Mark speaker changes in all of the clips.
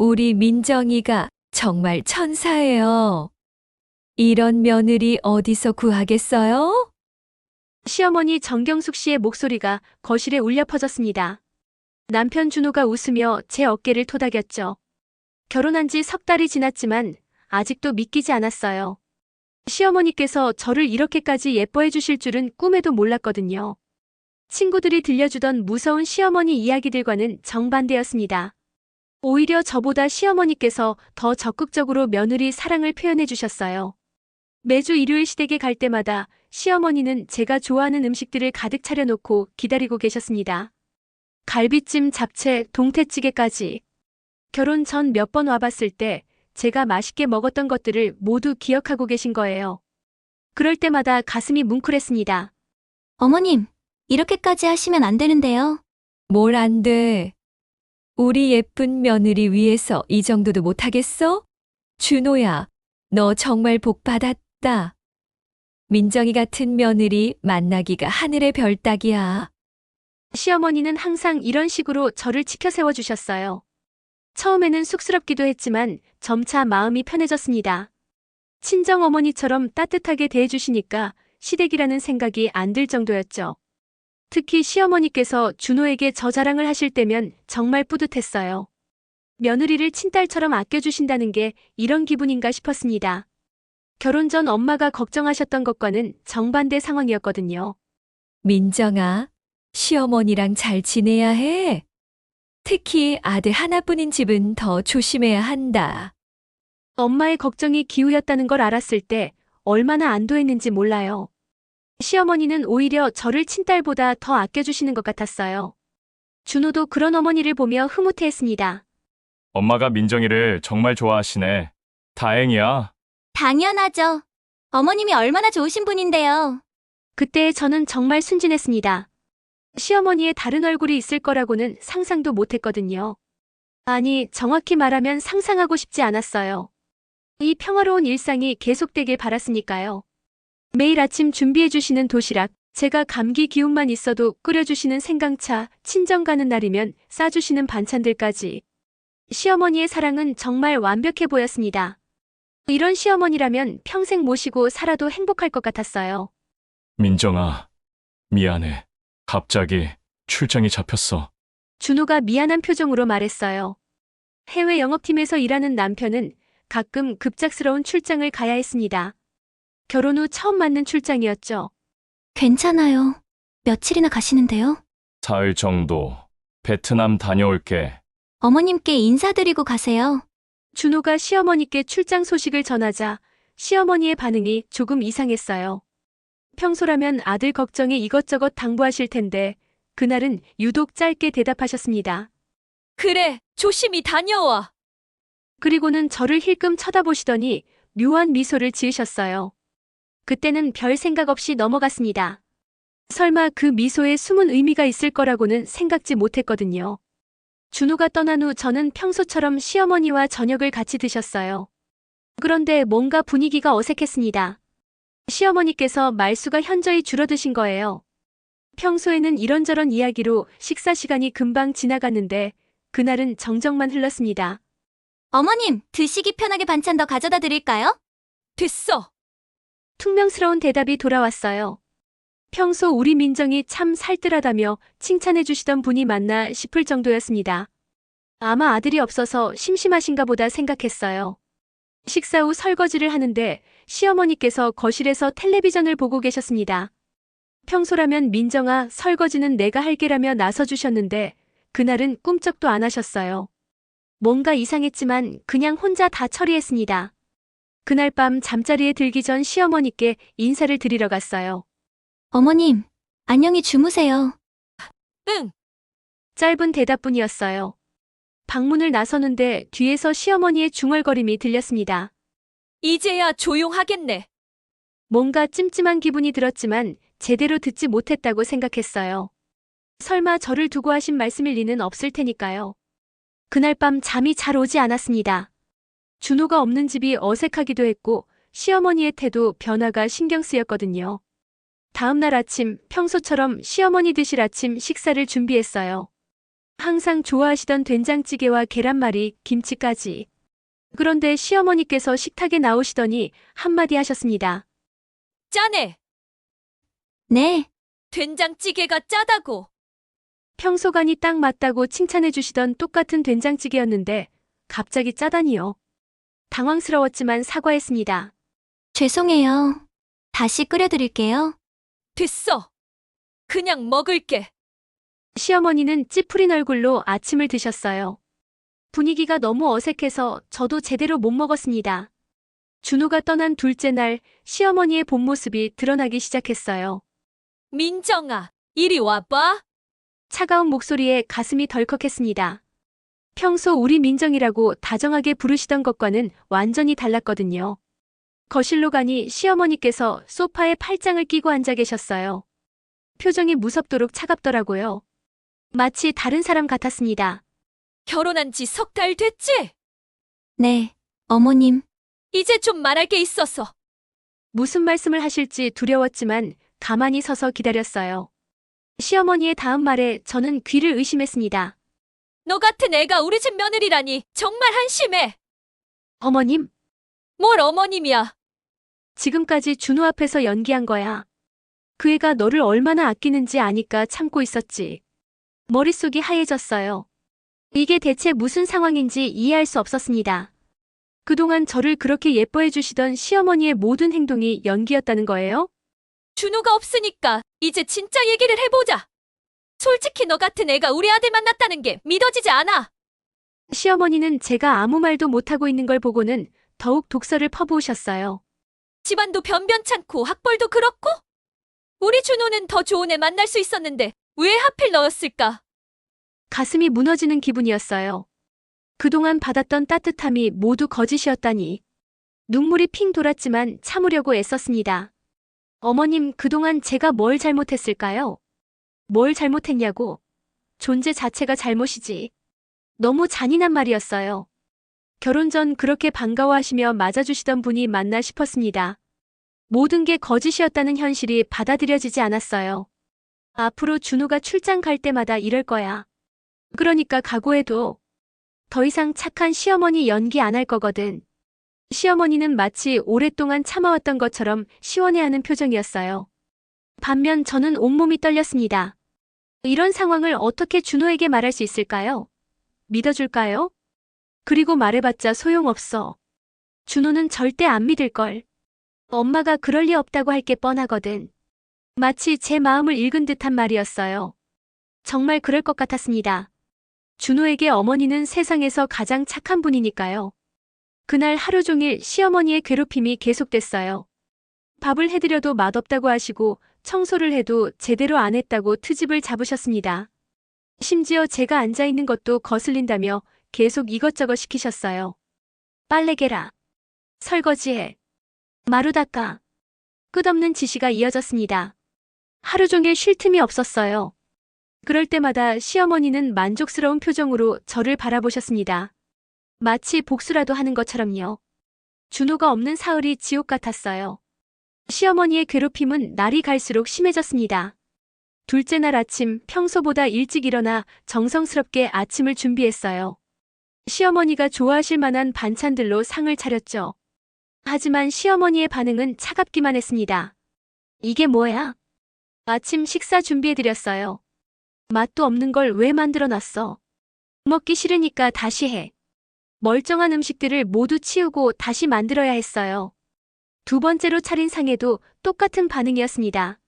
Speaker 1: 우리 민정이가 정말 천사예요. 이런 며느리 어디서 구하겠어요?
Speaker 2: 시어머니 정경숙 씨의 목소리가 거실에 울려 퍼졌습니다. 남편 준호가 웃으며 제 어깨를 토닥였죠. 결혼한 지 석 달이 지났지만 아직도 믿기지 않았어요. 시어머니께서 저를 이렇게까지 예뻐해 주실 줄은 꿈에도 몰랐거든요. 친구들이 들려주던 무서운 시어머니 이야기들과는 정반대였습니다. 오히려 저보다 시어머니께서 더 적극적으로 며느리 사랑을 표현해 주셨어요. 매주 일요일 시댁에 갈 때마다 시어머니는 제가 좋아하는 음식들을 가득 차려놓고 기다리고 계셨습니다. 갈비찜, 잡채, 동태찌개까지. 결혼 전 몇 번 와봤을 때 제가 맛있게 먹었던 것들을 모두 기억하고 계신 거예요. 그럴 때마다 가슴이 뭉클했습니다.
Speaker 3: 어머님, 이렇게까지 하시면 안 되는데요.
Speaker 1: 뭘 안 돼. 우리 예쁜 며느리 위해서 이 정도도 못하겠어? 준호야, 너 정말 복 받았다. 민정이 같은 며느리 만나기가 하늘의 별 따기야.
Speaker 2: 시어머니는 항상 이런 식으로 저를 지켜 세워주셨어요. 처음에는 쑥스럽기도 했지만 점차 마음이 편해졌습니다. 친정어머니처럼 따뜻하게 대해주시니까 시댁이라는 생각이 안 들 정도였죠. 특히 시어머니께서 준호에게 저 자랑을 하실 때면 정말 뿌듯했어요. 며느리를 친딸처럼 아껴주신다는 게 이런 기분인가 싶었습니다. 결혼 전 엄마가 걱정하셨던 것과는 정반대 상황이었거든요.
Speaker 1: 민정아, 시어머니랑 잘 지내야 해. 특히 아들 하나뿐인 집은 더 조심해야 한다.
Speaker 2: 엄마의 걱정이 기우였다는 걸 알았을 때 얼마나 안도했는지 몰라요. 시어머니는 오히려 저를 친딸보다 더 아껴주시는 것 같았어요. 준호도 그런 어머니를 보며 흐뭇해했습니다.
Speaker 4: 엄마가 민정이를 정말 좋아하시네. 다행이야.
Speaker 3: 당연하죠. 어머님이 얼마나 좋으신 분인데요.
Speaker 2: 그때 저는 정말 순진했습니다. 시어머니의 다른 얼굴이 있을 거라고는 상상도 못했거든요. 아니, 정확히 말하면 상상하고 싶지 않았어요. 이 평화로운 일상이 계속되길 바랐으니까요. 매일 아침 준비해주시는 도시락, 제가 감기 기운만 있어도 끓여주시는 생강차, 친정 가는 날이면 싸주시는 반찬들까지. 시어머니의 사랑은 정말 완벽해 보였습니다. 이런 시어머니라면 평생 모시고 살아도 행복할 것 같았어요.
Speaker 4: 민정아, 미안해. 갑자기 출장이 잡혔어.
Speaker 2: 준호가 미안한 표정으로 말했어요. 해외 영업팀에서 일하는 남편은 가끔 급작스러운 출장을 가야 했습니다. 결혼 후 처음 맞는 출장이었죠.
Speaker 3: 괜찮아요. 며칠이나 가시는데요?
Speaker 4: 사흘 정도. 베트남 다녀올게.
Speaker 3: 어머님께 인사드리고 가세요.
Speaker 2: 준호가 시어머니께 출장 소식을 전하자 시어머니의 반응이 조금 이상했어요. 평소라면 아들 걱정에 이것저것 당부하실 텐데 그날은 유독 짧게 대답하셨습니다.
Speaker 1: 그래, 조심히 다녀와.
Speaker 2: 그리고는 저를 힐끔 쳐다보시더니 묘한 미소를 지으셨어요. 그때는 별 생각 없이 넘어갔습니다. 설마 그 미소에 숨은 의미가 있을 거라고는 생각지 못했거든요. 준호가 떠난 후 저는 평소처럼 시어머니와 저녁을 같이 드셨어요. 그런데 뭔가 분위기가 어색했습니다. 시어머니께서 말수가 현저히 줄어드신 거예요. 평소에는 이런저런 이야기로 식사 시간이 금방 지나갔는데 그날은 정적만 흘렀습니다.
Speaker 3: 어머님, 드시기 편하게 반찬 더 가져다 드릴까요?
Speaker 1: 됐어.
Speaker 2: 퉁명스러운 대답이 돌아왔어요. 평소 우리 민정이 참 살뜰하다며 칭찬해 주시던 분이 맞나 싶을 정도였습니다. 아마 아들이 없어서 심심하신가 보다 생각했어요. 식사 후 설거지를 하는데 시어머니께서 거실에서 텔레비전을 보고 계셨습니다. 평소라면 민정아, 설거지는 내가 할게라며 나서주셨는데 그날은 꿈쩍도 안 하셨어요. 뭔가 이상했지만 그냥 혼자 다 처리했습니다. 그날 밤 잠자리에 들기 전 시어머니께 인사를 드리러 갔어요.
Speaker 3: 어머님, 안녕히 주무세요.
Speaker 1: 응.
Speaker 2: 짧은 대답뿐이었어요. 방문을 나서는데 뒤에서 시어머니의 중얼거림이 들렸습니다.
Speaker 1: 이제야 조용하겠네.
Speaker 2: 뭔가 찜찜한 기분이 들었지만 제대로 듣지 못했다고 생각했어요. 설마 저를 두고 하신 말씀일 리는 없을 테니까요. 그날 밤 잠이 잘 오지 않았습니다. 준호가 없는 집이 어색하기도 했고 시어머니의 태도 변화가 신경 쓰였거든요. 다음 날 아침 평소처럼 시어머니 드실 아침 식사를 준비했어요. 항상 좋아하시던 된장찌개와 계란말이, 김치까지. 그런데 시어머니께서 식탁에 나오시더니 한마디 하셨습니다.
Speaker 1: 짜네.
Speaker 3: 네,
Speaker 1: 된장찌개가 짜다고.
Speaker 2: 평소 간이 딱 맞다고 칭찬해 주시던 똑같은 된장찌개였는데 갑자기 짜다니요. 당황스러웠지만 사과했습니다.
Speaker 3: 죄송해요. 다시 끓여드릴게요.
Speaker 1: 됐어. 그냥 먹을게.
Speaker 2: 시어머니는 찌푸린 얼굴로 아침을 드셨어요. 분위기가 너무 어색해서 저도 제대로 못 먹었습니다. 준호가 떠난 둘째 날 시어머니의 본 모습이 드러나기 시작했어요.
Speaker 1: 민정아, 이리 와봐.
Speaker 2: 차가운 목소리에 가슴이 덜컥했습니다. 평소 우리 민정이라고 다정하게 부르시던 것과는 완전히 달랐거든요. 거실로 가니 시어머니께서 소파에 팔짱을 끼고 앉아 계셨어요. 표정이 무섭도록 차갑더라고요. 마치 다른 사람 같았습니다.
Speaker 1: 결혼한 지 석 달 됐지?
Speaker 3: 네, 어머님.
Speaker 1: 이제 좀 말할 게 있어서.
Speaker 2: 무슨 말씀을 하실지 두려웠지만 가만히 서서 기다렸어요. 시어머니의 다음 말에 저는 귀를 의심했습니다.
Speaker 1: 너 같은 애가 우리 집 며느리라니 정말 한심해.
Speaker 2: 어머님,
Speaker 1: 뭘 어머님이야.
Speaker 2: 지금까지 준호 앞에서 연기한 거야. 그 애가 너를 얼마나 아끼는지 아니까 참고 있었지. 머릿속이 하얘졌어요. 이게 대체 무슨 상황인지 이해할 수 없었습니다. 그동안 저를 그렇게 예뻐해 주시던 시어머니의 모든 행동이 연기였다는 거예요?
Speaker 1: 준호가 없으니까 이제 진짜 얘기를 해보자. 솔직히 너 같은 애가 우리 아들 만났다는 게 믿어지지 않아.
Speaker 2: 시어머니는 제가 아무 말도 못하고 있는 걸 보고는 더욱 독설을 퍼부으셨어요.
Speaker 1: 집안도 변변찮고 학벌도 그렇고? 우리 준호는 더 좋은 애 만날 수 있었는데 왜 하필 너였을까?
Speaker 2: 가슴이 무너지는 기분이었어요. 그동안 받았던 따뜻함이 모두 거짓이었다니. 눈물이 핑 돌았지만 참으려고 애썼습니다. 어머님, 그동안 제가 뭘 잘못했을까요? 뭘 잘못했냐고. 존재 자체가 잘못이지. 너무 잔인한 말이었어요. 결혼 전 그렇게 반가워하시며 맞아주시던 분이 맞나 싶었습니다. 모든 게 거짓이었다는 현실이 받아들여지지 않았어요. 앞으로 준호가 출장 갈 때마다 이럴 거야. 그러니까 각오해도 더 이상 착한 시어머니 연기 안 할 거거든. 시어머니는 마치 오랫동안 참아왔던 것처럼 시원해하는 표정이었어요. 반면 저는 온몸이 떨렸습니다. 이런 상황을 어떻게 준호에게 말할 수 있을까요? 믿어줄까요? 그리고 말해봤자 소용없어. 준호는 절대 안 믿을걸. 엄마가 그럴 리 없다고 할 게 뻔하거든. 마치 제 마음을 읽은 듯한 말이었어요. 정말 그럴 것 같았습니다. 준호에게 어머니는 세상에서 가장 착한 분이니까요. 그날 하루 종일 시어머니의 괴롭힘이 계속됐어요. 밥을 해드려도 맛없다고 하시고 청소를 해도 제대로 안 했다고 트집을 잡으셨습니다. 심지어 제가 앉아있는 것도 거슬린다며 계속 이것저것 시키셨어요. 빨래 개라. 설거지해. 마루 닦아. 끝없는 지시가 이어졌습니다. 하루 종일 쉴 틈이 없었어요. 그럴 때마다 시어머니는 만족스러운 표정으로 저를 바라보셨습니다. 마치 복수라도 하는 것처럼요. 준호가 없는 사흘이 지옥 같았어요. 시어머니의 괴롭힘은 날이 갈수록 심해졌습니다. 둘째 날 아침 평소보다 일찍 일어나 정성스럽게 아침을 준비했어요. 시어머니가 좋아하실 만한 반찬들로 상을 차렸죠. 하지만 시어머니의 반응은 차갑기만 했습니다. 이게 뭐야? 아침 식사 준비해드렸어요. 맛도 없는 걸 왜 만들어놨어? 먹기 싫으니까 다시 해. 멀쩡한 음식들을 모두 치우고 다시 만들어야 했어요. 두 번째로 차린 상에도 똑같은 반응이었습니다.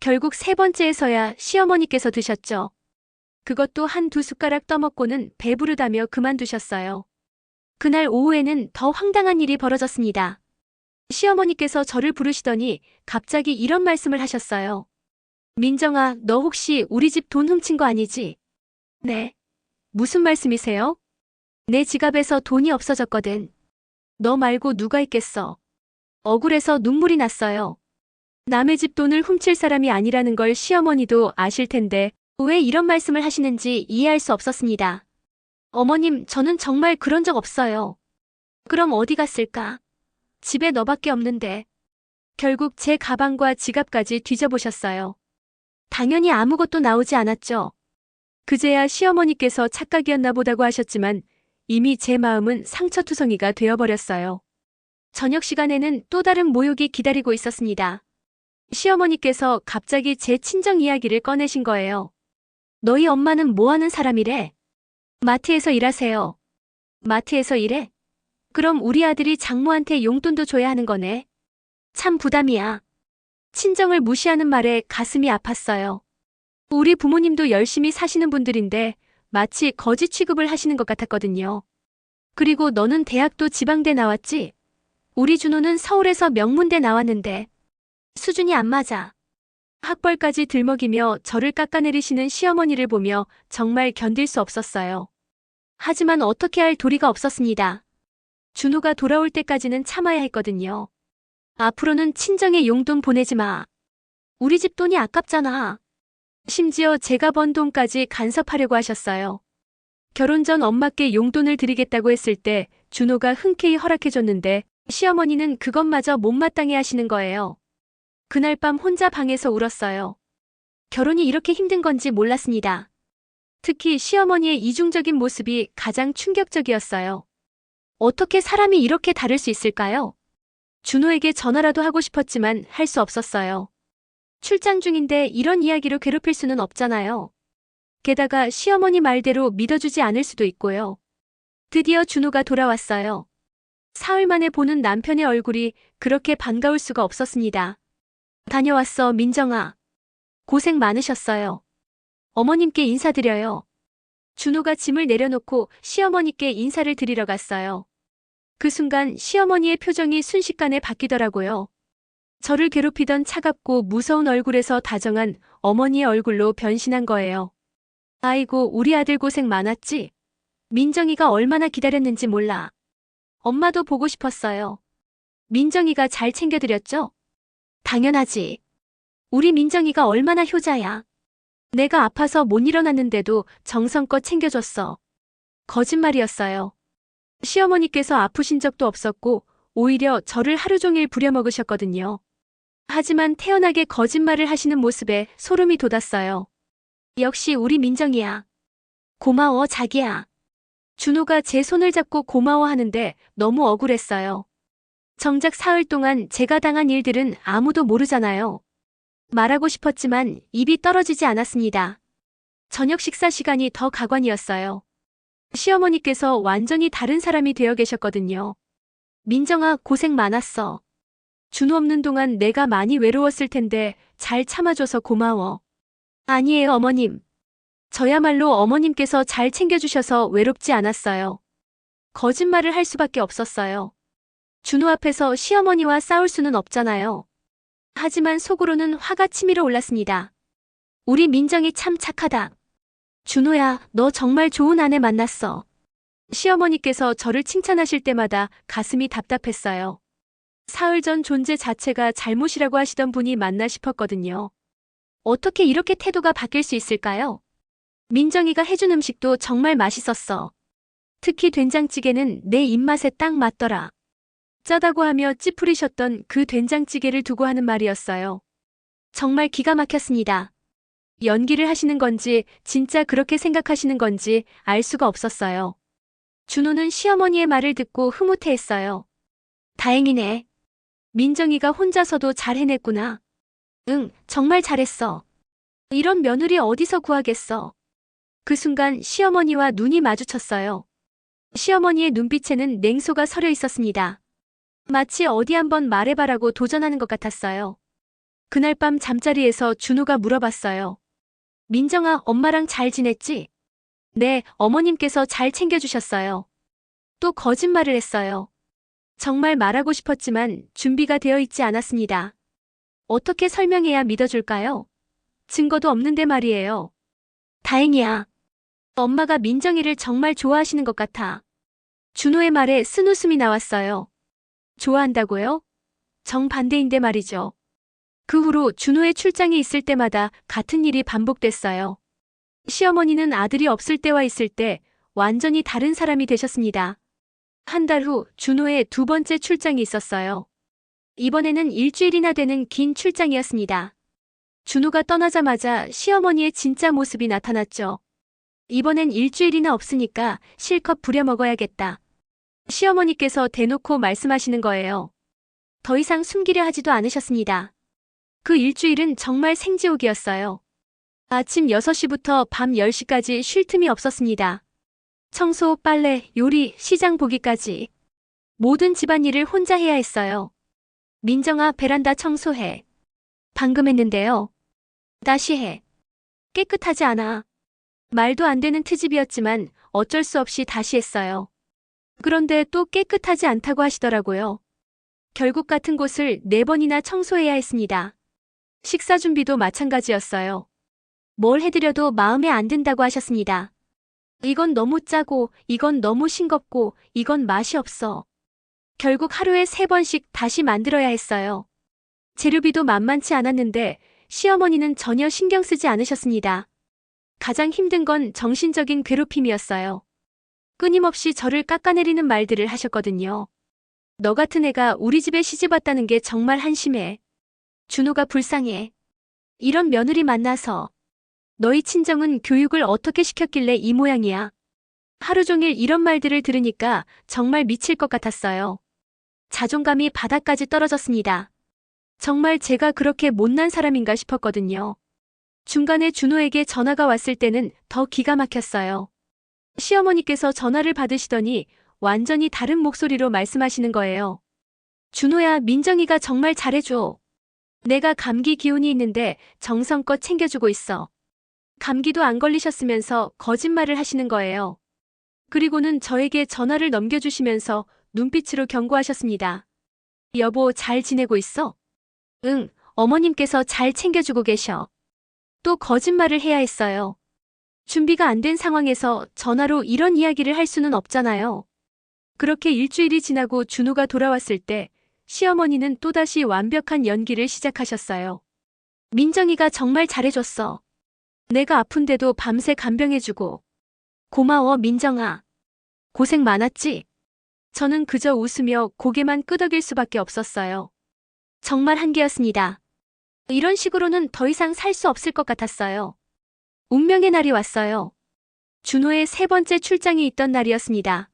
Speaker 2: 결국 세 번째에서야 시어머니께서 드셨죠. 그것도 한두 숟가락 떠먹고는 배부르다며 그만두셨어요. 그날 오후에는 더 황당한 일이 벌어졌습니다. 시어머니께서 저를 부르시더니 갑자기 이런 말씀을 하셨어요. 민정아, 너 혹시 우리 집 돈 훔친 거 아니지? 네. 무슨 말씀이세요? 내 지갑에서 돈이 없어졌거든. 너 말고 누가 있겠어. 억울해서 눈물이 났어요. 남의 집 돈을 훔칠 사람이 아니라는 걸 시어머니도 아실 텐데 왜 이런 말씀을 하시는지 이해할 수 없었습니다. 어머님, 저는 정말 그런 적 없어요. 그럼 어디 갔을까? 집에 너밖에 없는데. 결국 제 가방과 지갑까지 뒤져보셨어요. 당연히 아무것도 나오지 않았죠. 그제야 시어머니께서 착각이었나 보다고 하셨지만 이미 제 마음은 상처투성이가 되어버렸어요. 저녁 시간에는 또 다른 모욕이 기다리고 있었습니다. 시어머니께서 갑자기 제 친정 이야기를 꺼내신 거예요. 너희 엄마는 뭐 하는 사람이래? 마트에서 일하세요. 마트에서 일해? 그럼 우리 아들이 장모한테 용돈도 줘야 하는 거네. 참 부담이야. 친정을 무시하는 말에 가슴이 아팠어요. 우리 부모님도 열심히 사시는 분들인데 마치 거지 취급을 하시는 것 같았거든요. 그리고 너는 대학도 지방대 나왔지? 우리 준호는 서울에서 명문대 나왔는데 수준이 안 맞아. 학벌까지 들먹이며 저를 깎아내리시는 시어머니를 보며 정말 견딜 수 없었어요. 하지만 어떻게 할 도리가 없었습니다. 준호가 돌아올 때까지는 참아야 했거든요. 앞으로는 친정에 용돈 보내지 마. 우리 집 돈이 아깝잖아. 심지어 제가 번 돈까지 간섭하려고 하셨어요. 결혼 전 엄마께 용돈을 드리겠다고 했을 때 준호가 흔쾌히 허락해줬는데 시어머니는 그것마저 못마땅해 하시는 거예요. 그날 밤 혼자 방에서 울었어요. 결혼이 이렇게 힘든 건지 몰랐습니다. 특히 시어머니의 이중적인 모습이 가장 충격적이었어요. 어떻게 사람이 이렇게 다를 수 있을까요? 준호에게 전화라도 하고 싶었지만 할 수 없었어요. 출장 중인데 이런 이야기로 괴롭힐 수는 없잖아요. 게다가 시어머니 말대로 믿어주지 않을 수도 있고요. 드디어 준호가 돌아왔어요. 사흘 만에 보는 남편의 얼굴이 그렇게 반가울 수가 없었습니다. 다녀왔어, 민정아. 고생 많으셨어요. 어머님께 인사드려요. 준호가 짐을 내려놓고 시어머니께 인사를 드리러 갔어요. 그 순간 시어머니의 표정이 순식간에 바뀌더라고요. 저를 괴롭히던 차갑고 무서운 얼굴에서 다정한 어머니의 얼굴로 변신한 거예요. 아이고, 우리 아들 고생 많았지? 민정이가 얼마나 기다렸는지 몰라. 엄마도 보고 싶었어요. 민정이가 잘 챙겨드렸죠? 당연하지. 우리 민정이가 얼마나 효자야. 내가 아파서 못 일어났는데도 정성껏 챙겨줬어. 거짓말이었어요. 시어머니께서 아프신 적도 없었고 오히려 저를 하루 종일 부려먹으셨거든요. 하지만 태연하게 거짓말을 하시는 모습에 소름이 돋았어요. 역시 우리 민정이야. 고마워, 자기야. 준호가 제 손을 잡고 고마워하는데 너무 억울했어요. 정작 사흘 동안 제가 당한 일들은 아무도 모르잖아요. 말하고 싶었지만 입이 떨어지지 않았습니다. 저녁 식사 시간이 더 가관이었어요. 시어머니께서 완전히 다른 사람이 되어 계셨거든요. 민정아, 고생 많았어. 준호 없는 동안 내가 많이 외로웠을 텐데 잘 참아줘서 고마워. 아니에요, 어머님. 저야말로 어머님께서 잘 챙겨주셔서 외롭지 않았어요. 거짓말을 할 수밖에 없었어요. 준호 앞에서 시어머니와 싸울 수는 없잖아요. 하지만 속으로는 화가 치밀어 올랐습니다. 우리 민정이 참 착하다. 준호야, 너 정말 좋은 아내 만났어. 시어머니께서 저를 칭찬하실 때마다 가슴이 답답했어요. 사흘 전 존재 자체가 잘못이라고 하시던 분이 맞나 싶었거든요. 어떻게 이렇게 태도가 바뀔 수 있을까요? 민정이가 해준 음식도 정말 맛있었어. 특히 된장찌개는 내 입맛에 딱 맞더라. 짜다고 하며 찌푸리셨던 그 된장찌개를 두고 하는 말이었어요. 정말 기가 막혔습니다. 연기를 하시는 건지 진짜 그렇게 생각하시는 건지 알 수가 없었어요. 준호는 시어머니의 말을 듣고 흐뭇해했어요. 다행이네. 민정이가 혼자서도 잘 해냈구나. 응, 정말 잘했어. 이런 며느리 어디서 구하겠어. 그 순간 시어머니와 눈이 마주쳤어요. 시어머니의 눈빛에는 냉소가 서려 있었습니다. 마치 어디 한번 말해봐라고 도전하는 것 같았어요. 그날 밤 잠자리에서 준호가 물어봤어요. 민정아, 엄마랑 잘 지냈지? 네, 어머님께서 잘 챙겨주셨어요. 또 거짓말을 했어요. 정말 말하고 싶었지만 준비가 되어 있지 않았습니다. 어떻게 설명해야 믿어줄까요? 증거도 없는데 말이에요. 다행이야. 엄마가 민정이를 정말 좋아하시는 것 같아. 준호의 말에 쓴웃음이 나왔어요. 좋아한다고요? 정반대인데 말이죠. 그 후로 준호의 출장이 있을 때마다 같은 일이 반복됐어요. 시어머니는 아들이 없을 때와 있을 때 완전히 다른 사람이 되셨습니다. 한 달 후 준호의 두 번째 출장이 있었어요. 이번에는 일주일이나 되는 긴 출장이었습니다. 준호가 떠나자마자 시어머니의 진짜 모습이 나타났죠. 이번엔 일주일이나 없으니까 실컷 부려먹어야겠다. 시어머니께서 대놓고 말씀하시는 거예요. 더 이상 숨기려 하지도 않으셨습니다. 그 일주일은 정말 생지옥이었어요. 아침 6시부터 밤 10시까지 쉴 틈이 없었습니다. 청소, 빨래, 요리, 시장 보기까지. 모든 집안일을 혼자 해야 했어요. 민정아, 베란다 청소해. 방금 했는데요. 다시 해. 깨끗하지 않아. 말도 안 되는 트집이었지만 어쩔 수 없이 다시 했어요. 그런데 또 깨끗하지 않다고 하시더라고요. 결국 같은 곳을 4번이나 청소해야 했습니다. 식사 준비도 마찬가지였어요. 뭘 해드려도 마음에 안 든다고 하셨습니다. 이건 너무 짜고, 이건 너무 싱겁고, 이건 맛이 없어. 결국 하루에 3번씩 다시 만들어야 했어요. 재료비도 만만치 않았는데 시어머니는 전혀 신경 쓰지 않으셨습니다. 가장 힘든 건 정신적인 괴롭힘이었어요. 끊임없이 저를 깎아내리는 말들을 하셨거든요. 너 같은 애가 우리 집에 시집 왔다는 게 정말 한심해. 준호가 불쌍해. 이런 며느리 만나서. 너희 친정은 교육을 어떻게 시켰길래 이 모양이야. 하루 종일 이런 말들을 들으니까 정말 미칠 것 같았어요. 자존감이 바닥까지 떨어졌습니다. 정말 제가 그렇게 못난 사람인가 싶었거든요. 중간에 준호에게 전화가 왔을 때는 더 기가 막혔어요. 시어머니께서 전화를 받으시더니 완전히 다른 목소리로 말씀하시는 거예요. 준호야, 민정이가 정말 잘해줘. 내가 감기 기운이 있는데 정성껏 챙겨주고 있어. 감기도 안 걸리셨으면서 거짓말을 하시는 거예요. 그리고는 저에게 전화를 넘겨주시면서 눈빛으로 경고하셨습니다. 여보, 잘 지내고 있어? 응, 어머님께서 잘 챙겨주고 계셔. 또 거짓말을 해야 했어요. 준비가 안 된 상황에서 전화로 이런 이야기를 할 수는 없잖아요. 그렇게 일주일이 지나고 준호가 돌아왔을 때 시어머니는 또다시 완벽한 연기를 시작하셨어요. 민정이가 정말 잘해줬어. 내가 아픈데도 밤새 간병해주고. 고마워, 민정아. 고생 많았지? 저는 그저 웃으며 고개만 끄덕일 수밖에 없었어요. 정말 한계였습니다. 이런 식으로는 더 이상 살 수 없을 것 같았어요. 운명의 날이 왔어요. 준호의 3번째 출장이 있던 날이었습니다.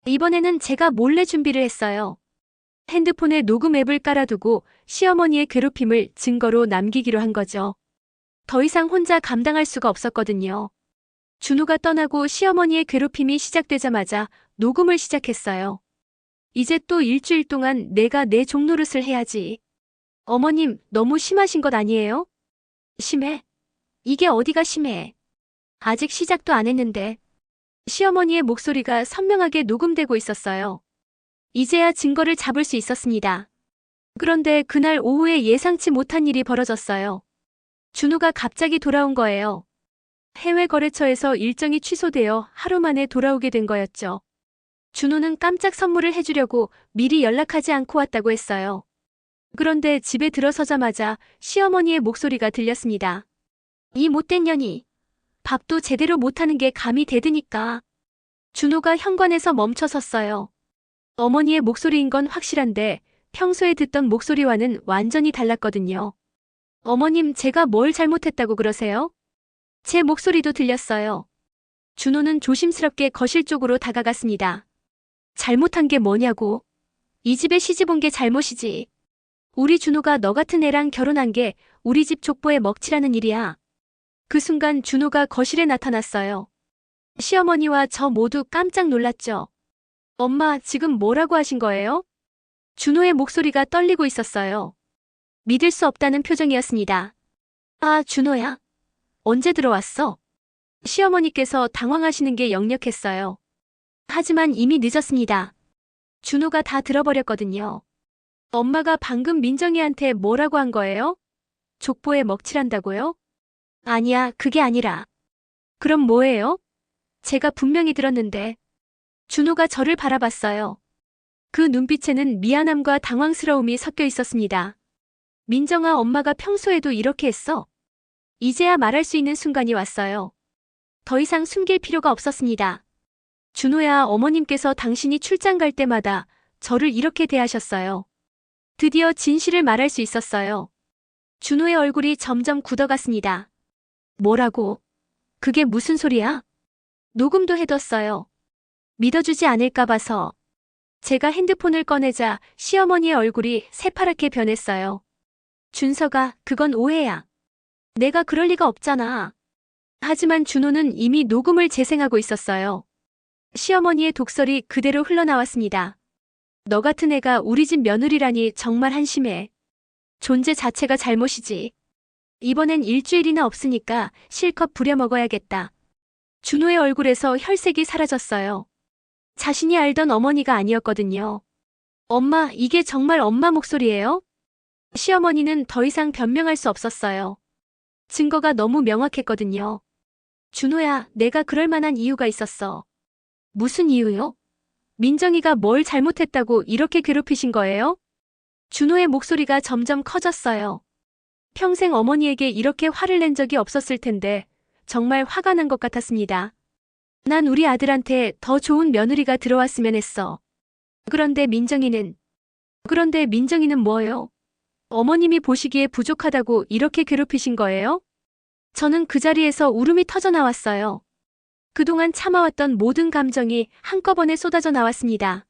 Speaker 2: 이번에는 제가 몰래 준비를 했어요. 핸드폰에 녹음 앱을 깔아두고 시어머니의 괴롭힘을 증거로 남기기로 한 거죠. 더 이상 혼자 감당할 수가 없었거든요. 준호가 떠나고 시어머니의 괴롭힘이 시작되자마자 녹음을 시작했어요. 이제 또 일주일 동안 내가 내 종노릇을 해야지. 어머님, 너무 심하신 것 아니에요? 심해? 이게 어디가 심해? 아직 시작도 안 했는데. 시어머니의 목소리가 선명하게 녹음되고 있었어요. 이제야 증거를 잡을 수 있었습니다. 그런데 그날 오후에 예상치 못한 일이 벌어졌어요. 준호가 갑자기 돌아온 거예요. 해외 거래처에서 일정이 취소되어 하루 만에 돌아오게 된 거였죠. 준호는 깜짝 선물을 해주려고 미리 연락하지 않고 왔다고 했어요. 그런데 집에 들어서자마자 시어머니의 목소리가 들렸습니다. 이 못된 년이 밥도 제대로 못하는 게 감이 대드니까. 준호가 현관에서 멈춰 섰어요. 어머니의 목소리인 건 확실한데 평소에 듣던 목소리와는 완전히 달랐거든요. 어머님, 제가 뭘 잘못했다고 그러세요? 제 목소리도 들렸어요. 준호는 조심스럽게 거실 쪽으로 다가갔습니다. 잘못한 게 뭐냐고. 이 집에 시집 온 게 잘못이지. 우리 준호가 너 같은 애랑 결혼한 게 우리 집 족보에 먹칠하는 일이야. 그 순간 준호가 거실에 나타났어요. 시어머니와 저 모두 깜짝 놀랐죠. 엄마, 지금 뭐라고 하신 거예요? 준호의 목소리가 떨리고 있었어요. 믿을 수 없다는 표정이었습니다. 아, 준호야. 언제 들어왔어? 시어머니께서 당황하시는 게 역력했어요. 하지만 이미 늦었습니다. 준호가 다 들어버렸거든요. 엄마가 방금 민정이한테 뭐라고 한 거예요? 족보에 먹칠한다고요? 아니야, 그게 아니라. 그럼 뭐예요? 제가 분명히 들었는데. 준호가 저를 바라봤어요. 그 눈빛에는 미안함과 당황스러움이 섞여 있었습니다. 민정아, 엄마가 평소에도 이렇게 했어. 이제야 말할 수 있는 순간이 왔어요. 더 이상 숨길 필요가 없었습니다. 준호야, 어머님께서 당신이 출장 갈 때마다 저를 이렇게 대하셨어요. 드디어 진실을 말할 수 있었어요. 준호의 얼굴이 점점 굳어갔습니다. 뭐라고? 그게 무슨 소리야? 녹음도 해뒀어요. 믿어주지 않을까 봐서. 제가 핸드폰을 꺼내자 시어머니의 얼굴이 새파랗게 변했어요. 준서가, 그건 오해야. 내가 그럴 리가 없잖아. 하지만 준호는 이미 녹음을 재생하고 있었어요. 시어머니의 독설이 그대로 흘러나왔습니다. 너 같은 애가 우리 집 며느리라니 정말 한심해. 존재 자체가 잘못이지. 이번엔 일주일이나 없으니까 실컷 부려먹어야겠다. 준호의 얼굴에서 혈색이 사라졌어요. 자신이 알던 어머니가 아니었거든요. 엄마, 이게 정말 엄마 목소리예요? 시어머니는 더 이상 변명할 수 없었어요. 증거가 너무 명확했거든요. 준호야, 내가 그럴 만한 이유가 있었어. 무슨 이유요? 민정이가 뭘 잘못했다고 이렇게 괴롭히신 거예요? 준호의 목소리가 점점 커졌어요. 평생 어머니에게 이렇게 화를 낸 적이 없었을 텐데 정말 화가 난 것 같았습니다. 난 우리 아들한테 더 좋은 며느리가 들어왔으면 했어. 그런데 민정이는 뭐요? 어머님이 보시기에 부족하다고 이렇게 괴롭히신 거예요? 저는 그 자리에서 울음이 터져 나왔어요. 그동안 참아왔던 모든 감정이 한꺼번에 쏟아져 나왔습니다.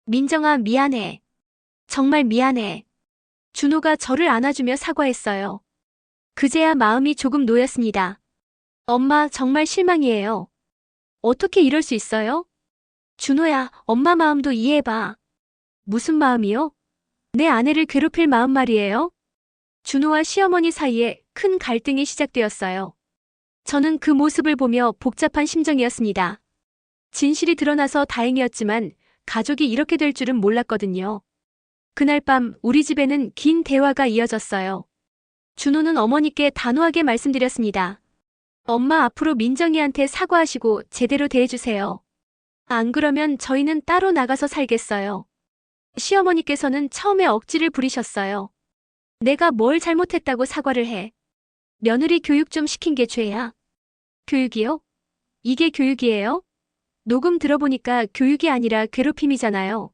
Speaker 2: 민정아, 미안해. 정말 미안해. 준호가 저를 안아주며 사과했어요. 그제야 마음이 조금 놓였습니다. 엄마, 정말 실망이에요. 어떻게 이럴 수 있어요? 준호야, 엄마 마음도 이해해봐. 무슨 마음이요? 내 아내를 괴롭힐 마음 말이에요? 준호와 시어머니 사이에 큰 갈등이 시작되었어요. 저는 그 모습을 보며 복잡한 심정이었습니다. 진실이 드러나서 다행이었지만 가족이 이렇게 될 줄은 몰랐거든요. 그날 밤 우리 집에는 긴 대화가 이어졌어요. 준호는 어머니께 단호하게 말씀드렸습니다. 엄마, 앞으로 민정이한테 사과하시고 제대로 대해주세요. 안 그러면 저희는 따로 나가서 살겠어요. 시어머니께서는 처음에 억지를 부리셨어요. 내가 뭘 잘못했다고 사과를 해. 며느리 교육 좀 시킨 게 죄야. 교육이요? 이게 교육이에요? 녹음 들어보니까 교육이 아니라 괴롭힘이잖아요.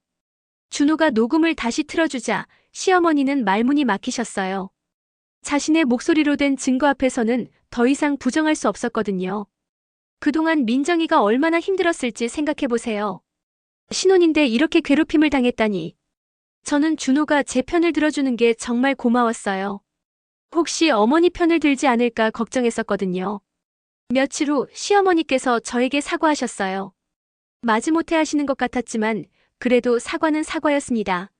Speaker 2: 준호가 녹음을 다시 틀어주자 시어머니는 말문이 막히셨어요. 자신의 목소리로 된 증거 앞에서는 더 이상 부정할 수 없었거든요. 그동안 민정이가 얼마나 힘들었을지 생각해보세요. 신혼인데 이렇게 괴롭힘을 당했다니. 저는 준호가 제 편을 들어주는 게 정말 고마웠어요. 혹시 어머니 편을 들지 않을까 걱정했었거든요. 며칠 후 시어머니께서 저에게 사과하셨어요. 마지못해 하시는 것 같았지만 그래도 사과는 사과였습니다.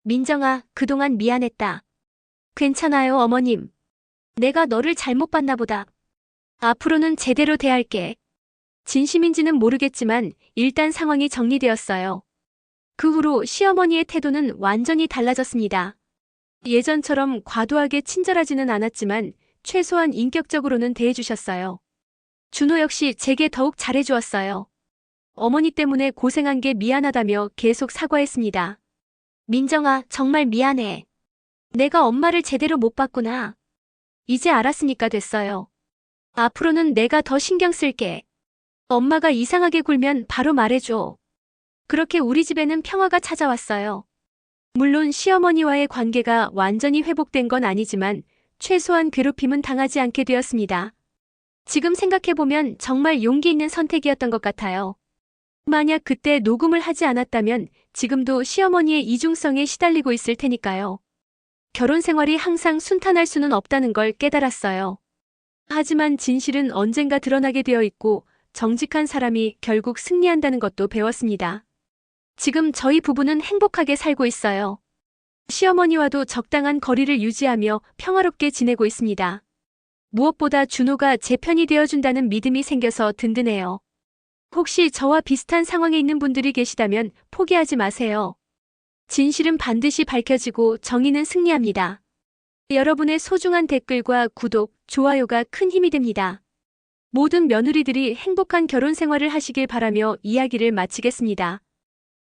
Speaker 2: 민정아, 그동안 미안했다. 괜찮아요, 어머님. 내가 너를 잘못 봤나 보다. 앞으로는 제대로 대할게. 진심인지는 모르겠지만 일단 상황이 정리되었어요. 그 후로 시어머니의 태도는 완전히 달라졌습니다. 예전처럼 과도하게 친절하지는 않았지만 최소한 인격적으로는 대해주셨어요. 준호 역시 제게 더욱 잘해주었어요. 어머니 때문에 고생한 게 미안하다며 계속 사과했습니다. 민정아, 정말 미안해. 내가 엄마를 제대로 못 봤구나. 이제 알았으니까 됐어요. 앞으로는 내가 더 신경 쓸게. 엄마가 이상하게 굴면 바로 말해줘. 그렇게 우리 집에는 평화가 찾아왔어요. 물론 시어머니와의 관계가 완전히 회복된 건 아니지만 최소한 괴롭힘은 당하지 않게 되었습니다. 지금 생각해보면 정말 용기 있는 선택이었던 것 같아요. 만약 그때 녹음을 하지 않았다면 지금도 시어머니의 이중성에 시달리고 있을 테니까요. 결혼 생활이 항상 순탄할 수는 없다는 걸 깨달았어요. 하지만 진실은 언젠가 드러나게 되어 있고 정직한 사람이 결국 승리한다는 것도 배웠습니다. 지금 저희 부부는 행복하게 살고 있어요. 시어머니와도 적당한 거리를 유지하며 평화롭게 지내고 있습니다. 무엇보다 준호가 제 편이 되어준다는 믿음이 생겨서 든든해요. 혹시 저와 비슷한 상황에 있는 분들이 계시다면 포기하지 마세요. 진실은 반드시 밝혀지고 정의는 승리합니다. 여러분의 소중한 댓글과 구독, 좋아요가 큰 힘이 됩니다. 모든 며느리들이 행복한 결혼 생활을 하시길 바라며 이야기를 마치겠습니다.